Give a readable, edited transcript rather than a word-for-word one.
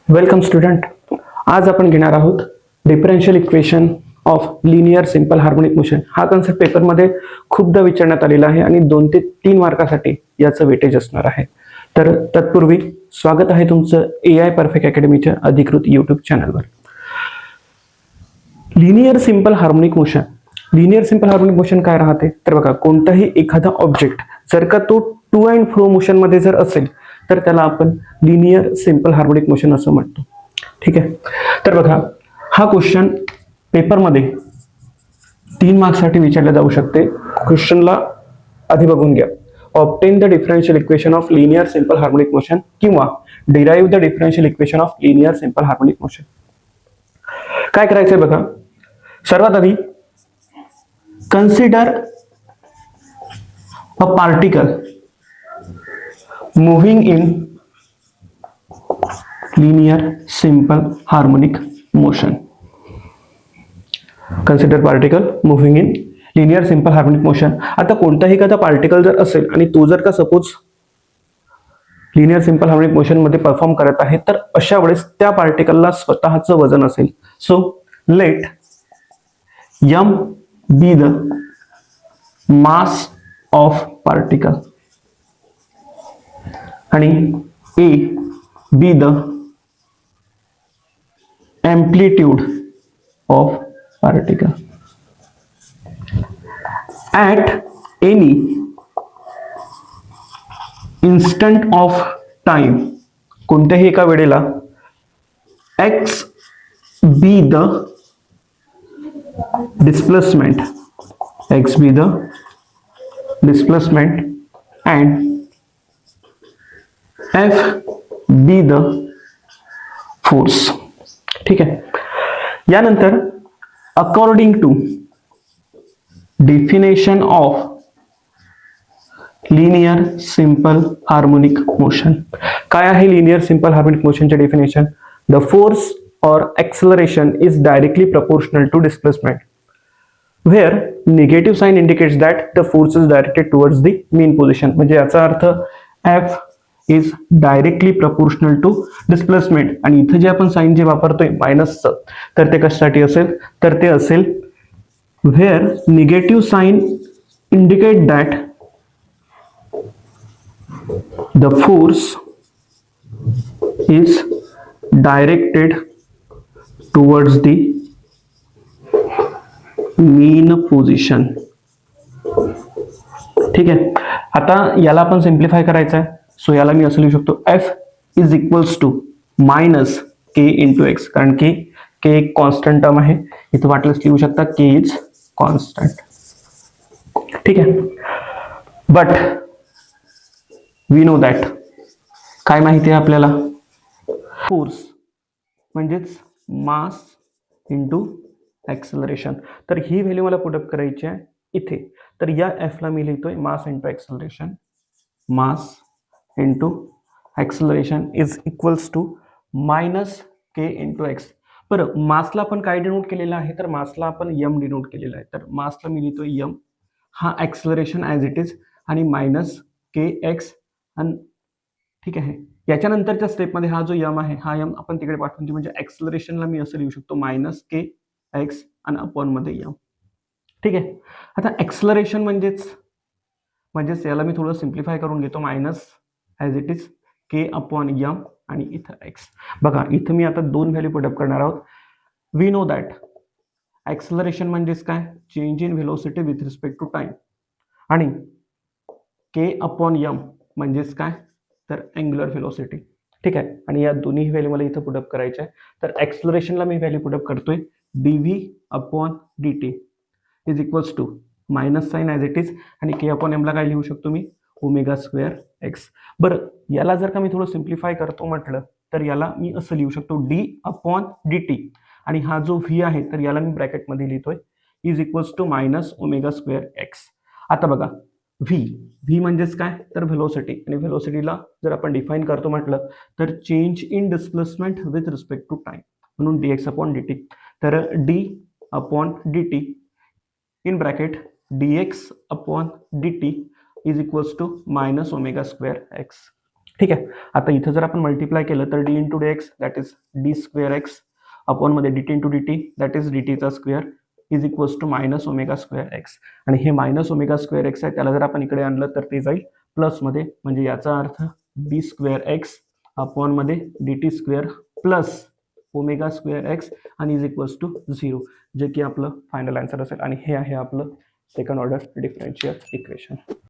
Welcome student. आज आपण घेणार आहोत differential equation of linear simple harmonic motion. हा कन्सेप्ट पेपरमध्ये खूपदा विचारण्यात आलेला आहे आणि 2 ते 3 मार्कासाठी याचं वेटेज असणार आहे. तर तत्पूर्वी स्वागत आहे तुमचं AI परफेक्ट अकॅडमीच्या अधिकृत यूट्यूब चॅनलवर. Linear simple harmonic motion. Linear simple harmonic motion काय राहते तर बघा, कोणताही एखादा ऑब्जेक्ट जर का तो टू अँड फ्रो मोशन मध्ये जर असेल तर त्याला आपण लिनियर सिंपल हार्मोनिक मोशन असं म्हणतो. ठीक आहे. तर बघा, हा क्वेश्चन पेपरमध्ये 3 मार्क्ससाठी विचारला जाऊ शकते. क्वेश्चनला आधी बघून घ्या. Obtain the differential equation of linear simple harmonic motion किंवा derive the differential equation of linear simple harmonic motion. काय करायचंय बघा, सर्वात आधी consider a particle moving in linear simple harmonic motion. Consider particle moving in linear simple harmonic motion. आता कोणताही एखादा particle जर असेल आणि तो जर का suppose linear simple harmonic motion मध्ये परफॉर्म करत आहे तर अशा वेळेस त्या पार्टिकलला स्वतःचं वजन असेल. So let m be the mass of particle आणि A be the amplitude of particle. At any instant of time, कोणत्याही एका वेळेला x be the displacement, x be the displacement and F be the force. ठीक आहे. यानंतर according to definition of linear simple harmonic motion. काय आहे linear simple harmonic मोशनचे definition? The force और acceleration is directly proportional to displacement where negative sign indicates that the force is directed towards the mean position. म्हणजे याचा अर्थ F is directly proportional to displacement. आणि इथे जे आपण sign जे वापरतोय मायनसचं, तर ते कशासाठी असेल तर ते असेल where negative sign indicate that the force is directed towards the mean position. ठीक आहे. आता याला आपण सिम्प्लिफाय करायचं आहे. सो याला मी असं लिहू शकतो F is equals to minus k into x, कारण की के एक कॉन्स्टंट टर्म आहे. इथं वाटलंच लिहू शकता के इज कॉन्स्टंट. ठीक आहे. बट वी नो दॅट, काय माहिती आहे आपल्याला? फोर्स म्हणजेच मास इंटू एक्सेलरेशन. तर ही व्हॅल्यू मला पुटअप करायची आहे इथे. तर या F ला मी लिहितोय mass into acceleration. Mass into acceleration is equals to minus k into x. बरं, मासला आपण काय डिनोट केलेलं आहे तर मासला आपण m डिनोट केलेला आहे. तर मासला मी लिहितोय m, हा एक्सेलरेशन ॲज इट इज आणि मायनस के एक्स. आणि ठीक आहे, याच्यानंतरच्या स्टेपमध्ये हा जो m आहे हा m आपण तिकडे पाठवून देऊ. म्हणजे एक्सेलरेशनला मी असं लिहू शकतो मायनस के एक्स आणि अपॉन मध्ये m. ठीक आहे. आता एक्सेलरेशन म्हणजेच याला मी थोडं सिम्प्लिफाय करून घेतो. Minus as it is K upon m आणि इथं एक्स. बघा, इथं मी आता 2 व्हॅल्यू पुटअप करणार आहोत. वी नो दॅट एक्सेलरेशन म्हणजेच काय? Change in velocity with respect to time. आणि के अपॉन m म्हणजेच काय तर अँग्युलर व्हेलोसिटी. ठीक आहे. आणि या दोन्ही व्हॅल्यू मला इथं पुटअप करायच्या आहे. तर एक्सेलरेशनला मी व्हॅल्यू पुटअप करतोय dv upon dt is equals to minus sine as it is आणि के अपॉन एमला काय लिहू शकतो मी? Omega square x. बरं, याला जर का मी थोडं सिम्प्लिफाय करतो म्हटलं तर याला मी असं लिहू शकतो डी अपॉन डी टी. आणि हा जो व्ही आहे तर याला मी ब्रॅकेटमध्ये लिहितोय is equals to minus omega square x. आता बघा, व्ही म्हणजेच काय तर व्हेलोसिटी. आणि व्हेलोसिटीला जर आपण डिफाईन करतो म्हटलं तर change in displacement with respect to time, म्हणून dx अपॉन dt. तर d upon dt in bracket dx upon dt is equals to minus omega square x. ठीक आहे. आता इथं जर आपण मल्टिप्लाय केलं तर d into d x that is d square x अपॉनमध्ये d t into d t that is d टीचा square is equals to minus omega square x. आणि हे मायनस ओमेगा स्क्वेअर एक्स आहे त्याला जर आपण इकडे आणलं तर ते जाईल प्लसमध्ये, म्हणजे याचा अर्थ डी स्क्वेअर एक्स अपॉनमध्ये d t square plus omega square x आणि इज इक्वल्स टू 0, जे की आपलं फायनल आन्सर असेल. आणि हे आहे आपलं सेकंड ऑर्डर डिफरन्शियल इक्वेशन.